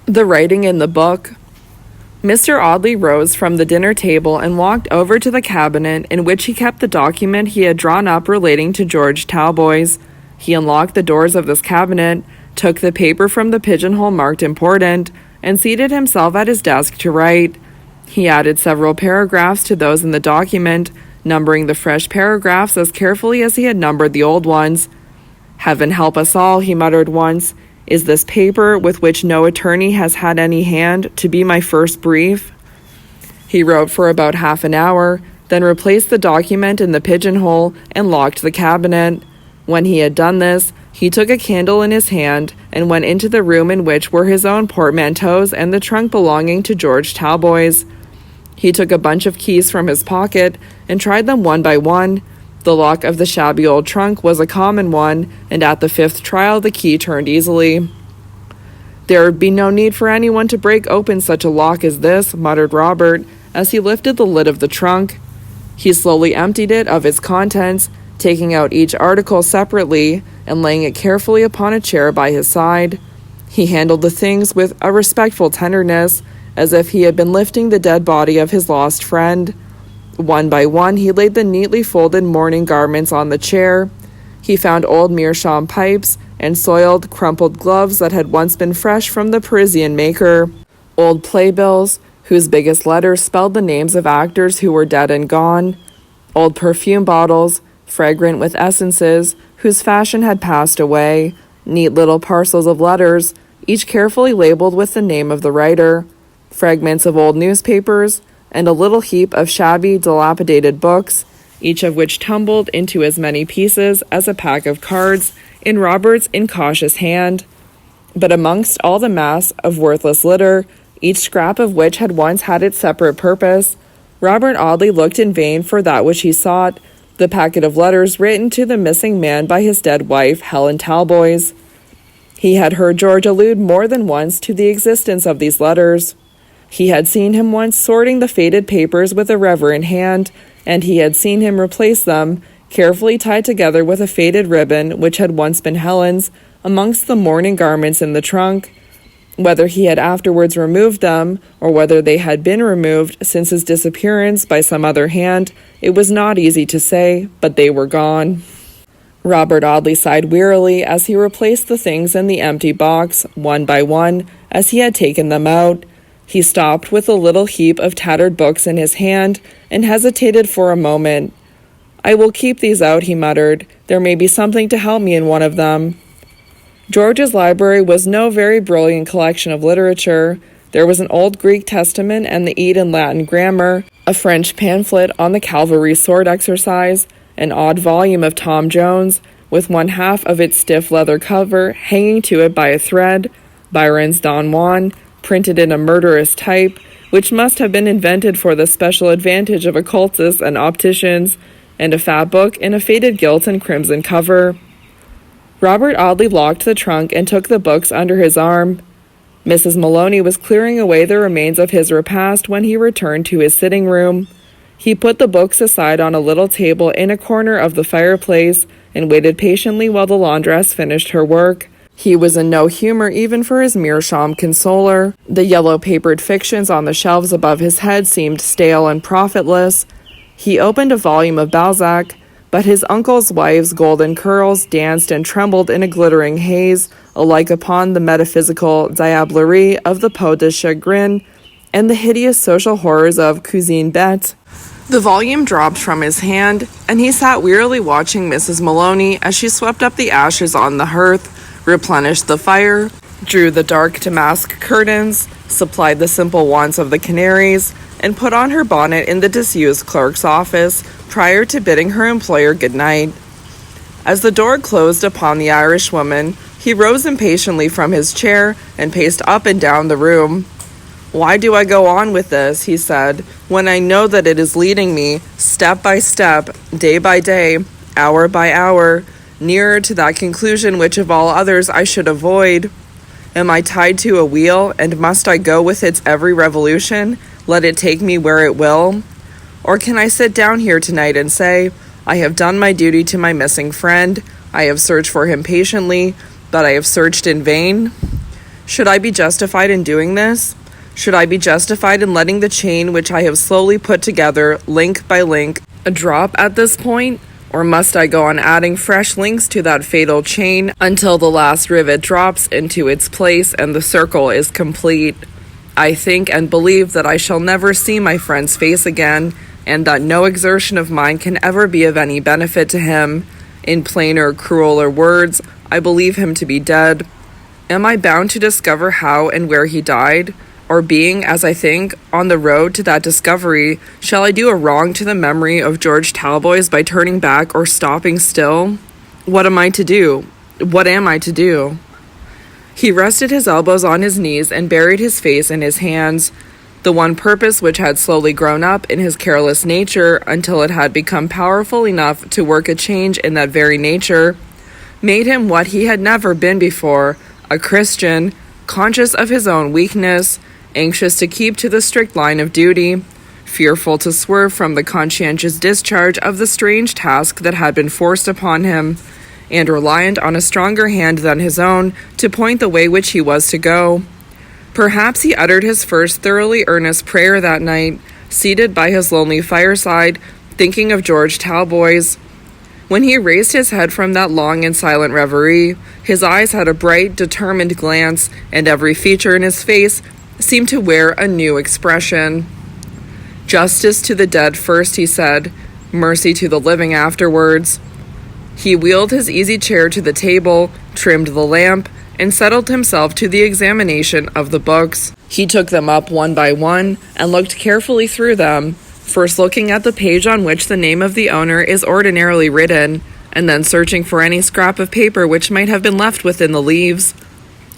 The writing in the book. Mr. Audley rose from the dinner table and walked over to the cabinet in which he kept the document he had drawn up relating to George Talboys. He unlocked the doors of this cabinet, took the paper from the pigeonhole marked important, and seated himself at his desk to write. He added several paragraphs to those in the document, numbering the fresh paragraphs as carefully as he had numbered the old ones. "Heaven help us all," he muttered once. "Is this paper, with which no attorney has had any hand, to be my first brief?" He wrote for about half an hour, then replaced the document in the pigeonhole and locked the cabinet. When he had done this, he took a candle in his hand and went into the room in which were his own portmanteaus and the trunk belonging to George Talboys. He took a bunch of keys from his pocket and tried them one by one. The lock of the shabby old trunk was a common one, and at the fifth trial the key turned easily. "There would be no need for anyone to break open such a lock as this," muttered Robert, as he lifted the lid of the trunk. He slowly emptied it of its contents, taking out each article separately and laying it carefully upon a chair by his side. He handled the things with a respectful tenderness, as if he had been lifting the dead body of his lost friend. One by one he laid the neatly folded mourning garments on the chair. He found old meerschaum pipes and soiled, crumpled gloves that had once been fresh from the Parisian maker, old playbills, whose biggest letters spelled the names of actors who were dead and gone, old perfume bottles, fragrant with essences, whose fashion had passed away, neat little parcels of letters, each carefully labeled with the name of the writer, fragments of old newspapers, and a little heap of shabby, dilapidated books, each of which tumbled into as many pieces as a pack of cards in Robert's incautious hand. But amongst all the mass of worthless litter, each scrap of which had once had its separate purpose, Robert Audley looked in vain for that which he sought, the packet of letters written to the missing man by his dead wife, Helen Talboys. He had heard George allude more than once to the existence of these letters. He had seen him once sorting the faded papers with a reverent hand, and he had seen him replace them, carefully tied together with a faded ribbon which had once been Helen's, amongst the mourning garments in the trunk. Whether he had afterwards removed them, or whether they had been removed since his disappearance by some other hand, it was not easy to say, but they were gone. Robert Audley sighed wearily as he replaced the things in the empty box, one by one, as he had taken them out. He stopped with a little heap of tattered books in his hand and hesitated for a moment. "I will keep these out," he muttered. "There may be something to help me in one of them." George's library was no very brilliant collection of literature. There was an old Greek Testament and the Eden Latin grammar, a French pamphlet on the cavalry sword exercise, an odd volume of Tom Jones, with one half of its stiff leather cover hanging to it by a thread, Byron's Don Juan, printed in a murderous type, which must have been invented for the special advantage of occultists and opticians, and a fat book in a faded gilt and crimson cover. Robert Audley locked the trunk and took the books under his arm. Mrs. Maloney was clearing away the remains of his repast when he returned to his sitting room. He put the books aside on a little table in a corner of the fireplace and waited patiently while the laundress finished her work. He was in no humor even for his meerschaum consoler. The yellow-papered fictions on the shelves above his head seemed stale and profitless. He opened a volume of Balzac, but his uncle's wife's golden curls danced and trembled in a glittering haze, alike upon the metaphysical diablerie of the Peau de Chagrin and the hideous social horrors of Cousine Bette. The volume dropped from his hand, and he sat wearily watching Mrs. Maloney as she swept up the ashes on the hearth, replenished the fire, drew the dark damask curtains, supplied the simple wants of the canaries, and put on her bonnet in the disused clerk's office prior to bidding her employer good night. As the door closed upon the Irishwoman, he rose impatiently from his chair and paced up and down the room. "Why do I go on with this," he said, "when I know that it is leading me, step by step, day by day, hour by hour, nearer to that conclusion which of all others I should avoid? Am I tied to a wheel, and must I go with its every revolution, let it take me where it will? Or can I sit down here tonight and say, I have done my duty to my missing friend, I have searched for him patiently, but I have searched in vain? Should I be justified in doing this? Should I be justified in letting the chain which I have slowly put together, link by link, drop at this point? Or must I go on adding fresh links to that fatal chain until the last rivet drops into its place and the circle is complete? I think and believe that I shall never see my friend's face again, and that no exertion of mine can ever be of any benefit to him. In plainer, crueler words, I believe him to be dead. Am I bound to discover how and where he died? Or being, as I think, on the road to that discovery, shall I do a wrong to the memory of George Talboys by turning back or stopping still? What am I to do? What am I to do? He rested his elbows on his knees and buried his face in his hands. The one purpose which had slowly grown up in his careless nature until it had become powerful enough to work a change in that very nature, made him what he had never been before, a Christian, conscious of his own weakness, anxious to keep to the strict line of duty, fearful to swerve from the conscientious discharge of the strange task that had been forced upon him, and reliant on a stronger hand than his own to point the way which he was to go. Perhaps he uttered his first thoroughly earnest prayer that night, seated by his lonely fireside, thinking of George Talboys. When he raised his head from that long and silent reverie, his eyes had a bright, determined glance, and every feature in his face seemed to wear a new expression. Justice to the dead first, he said, mercy to the living afterwards. He wheeled his easy chair to the table, trimmed the lamp, and settled himself to the examination of the books. He took them up one by one and looked carefully through them, first looking at the page on which the name of the owner is ordinarily written, and then searching for any scrap of paper which might have been left within the leaves.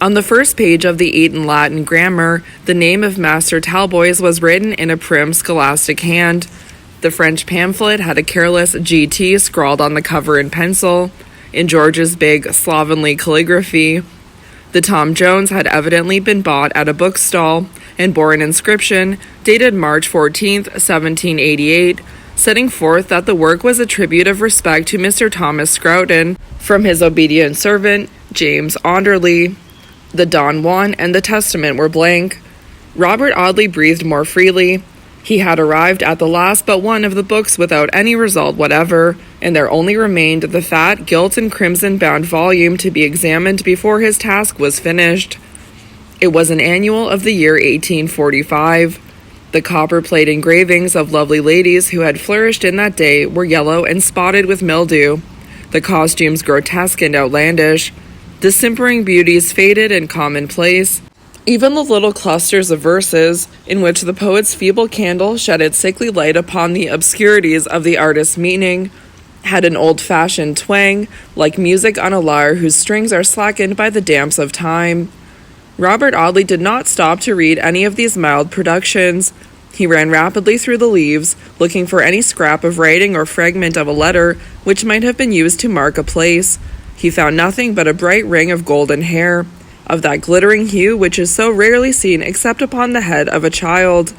On the first page of the Eton Latin grammar, the name of Master Talboys was written in a prim scholastic hand. The French pamphlet had a careless GT scrawled on the cover in pencil, in George's big, slovenly calligraphy. The Tom Jones had evidently been bought at a bookstall and bore an inscription dated March 14th, 1788, setting forth that the work was a tribute of respect to Mr. Thomas Scrouton from his obedient servant, James Audley. The Don Juan and the Testament were blank. Robert Audley breathed more freely. He had arrived at the last but one of the books without any result whatever, and there only remained the fat, gilt and crimson-bound volume to be examined before his task was finished. It was an annual of the year 1845. The copper-plate engravings of lovely ladies who had flourished in that day were yellow and spotted with mildew, the costumes grotesque and outlandish, the simpering beauties faded and commonplace. Even the little clusters of verses, in which the poet's feeble candle shed its sickly light upon the obscurities of the artist's meaning, had an old-fashioned twang, like music on a lyre whose strings are slackened by the damps of time. Robert Audley did not stop to read any of these mild productions. He ran rapidly through the leaves, looking for any scrap of writing or fragment of a letter which might have been used to mark a place. He found nothing but a bright ring of golden hair, of that glittering hue which is so rarely seen except upon the head of a child,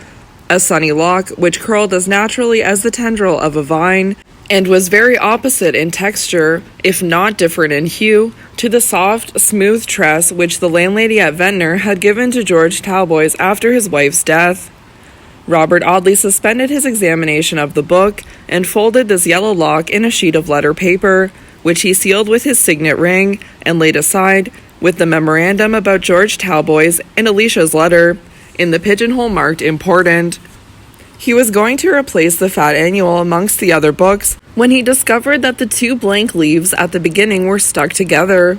a sunny lock which curled as naturally as the tendril of a vine, and was very opposite in texture, if not different in hue, to the soft, smooth tress which the landlady at Ventnor had given to George Talboys after his wife's death. Robert Audley suspended his examination of the book, and folded this yellow lock in a sheet of letter paper, which he sealed with his signet ring, and laid aside, with the memorandum about George Talboys and Alicia's letter, in the pigeonhole marked important. He was going to replace the fat annual amongst the other books, when he discovered that the two blank leaves at the beginning were stuck together.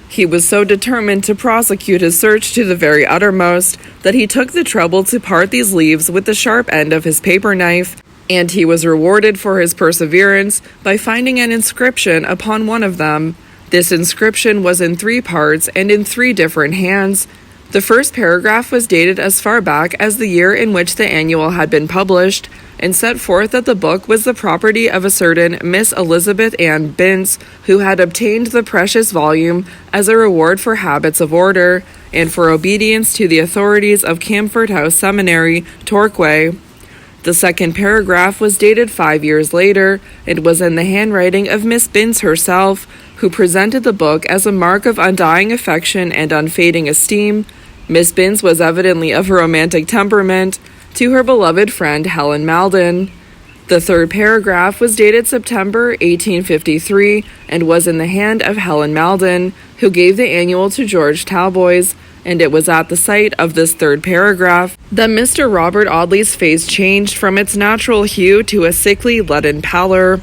He was so determined to prosecute his search to the very uttermost, that he took the trouble to part these leaves with the sharp end of his paper knife, and he was rewarded for his perseverance by finding an inscription upon one of them. This inscription was in 3 parts and in 3 different hands. The first paragraph was dated as far back as the year in which the annual had been published, and set forth that the book was the property of a certain Miss Elizabeth Ann Bince, who had obtained the precious volume as a reward for habits of order, and for obedience to the authorities of Camford House Seminary, Torquay. The second paragraph was dated 5 years later, and was in the handwriting of Miss Bince herself, who presented the book as a mark of undying affection and unfading esteem, Miss Binns was evidently of a romantic temperament, to her beloved friend Helen Maldon. The third paragraph was dated September 1853 and was in the hand of Helen Maldon, who gave the annual to George Talboys, and it was at the sight of this third paragraph that Mr. Robert Audley's face changed from its natural hue to a sickly leaden pallor.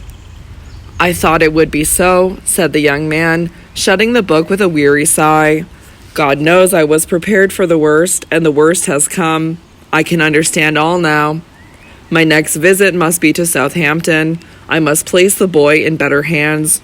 "I thought it would be so," said the young man, shutting the book with a weary sigh. "God knows I was prepared for the worst, and the worst has come. I can understand all now. My next visit must be to Southampton. I must place the boy in better hands."